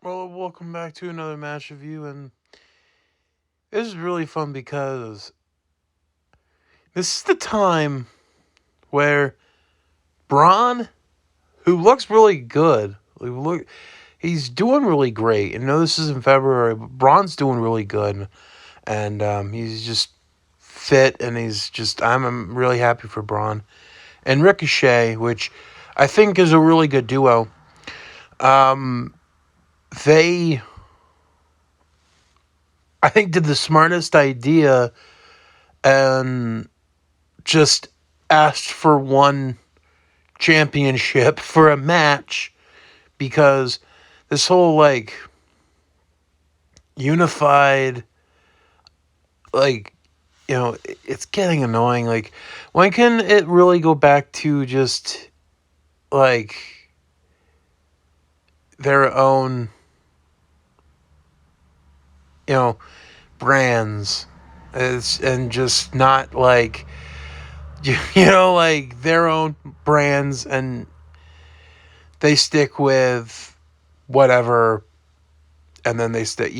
Well, welcome back to another match review, and this is really fun because this is the time where Braun, who looks really good, he's doing really great. And I know this is in February, but Braun's doing really good, and he's just fit, and I'm really happy for Braun and Ricochet, which I think is a really good duo. Um, they, I think, did the smartest idea and just asked for one championship for a match because this whole unified it's getting annoying. Like, when can it really go back to just like their own you know brands? And just not like like their own brands, and they stick with whatever, and then they stick,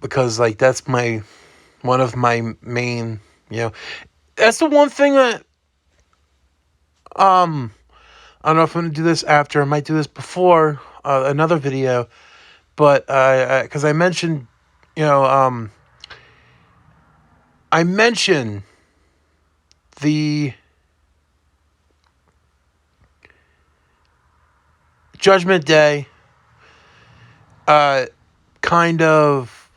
because like that's one of my main, that's the one thing that I don't know if I'm gonna do this after. I might do this before another video, but because you know, um, I mentioned the Judgment Day, kind of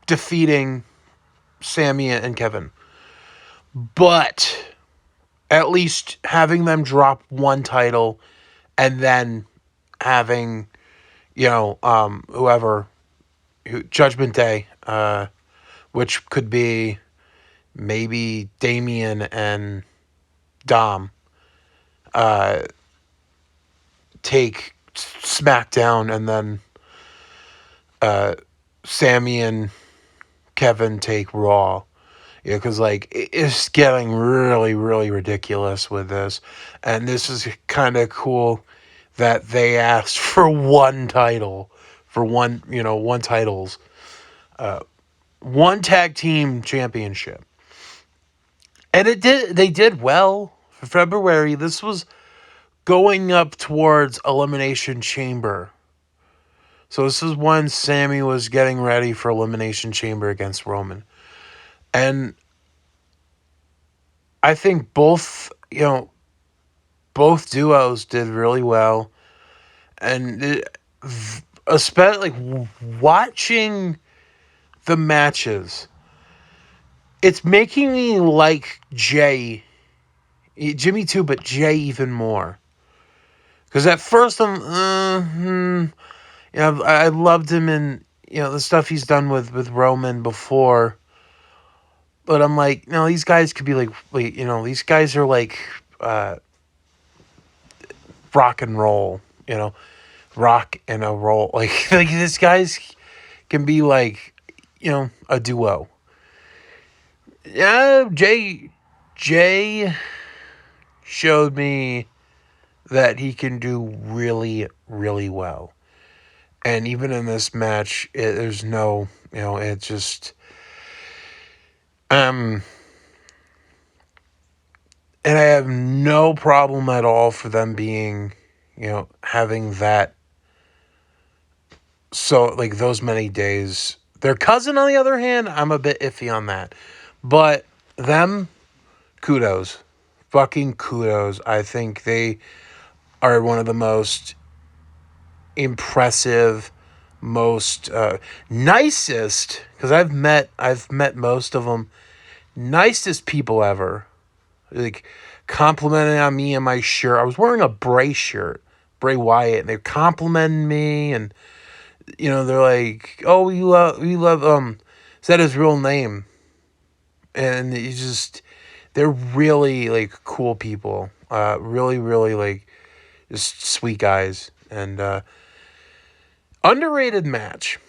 defeating Sammy and Kevin, but at least having them drop one title and then having Judgment Day, which could be maybe Damien and Dom, take SmackDown, and then Sammy and Kevin take Raw. Yeah, because it's getting really, really ridiculous with this, and this is kind of cool that they asked for one title, for one titles, one tag team championship, and they did well for February. This was going up towards Elimination Chamber. So this is when Sammy was getting ready for Elimination Chamber against Roman. And I think both duos did really well. And especially watching the matches, it's making me like Jimmy too, but Jay even more. Because at first I loved him in the stuff he's done with Roman before, but I'm like, no, these guys could be these guys are like rock and roll, rock and a roll, like these guys can be like a duo. Yeah, Jay showed me that he can do really, really well. And even in this match, there's no, it just, and I have no problem at all for them being, having that, so, like, those many days. Their cousin, on the other hand, I'm a bit iffy on that. But them, kudos. Fucking kudos. I think they are one of the most impressive, most nicest, because I've met most of them, nicest people ever. Like, complimenting on me and my shirt. I was wearing a Bray shirt, Bray Wyatt, and they're complimenting me, and they're like, "Oh, you love is that his real name?" And they're really like cool people. Really, really just sweet guys, and underrated match.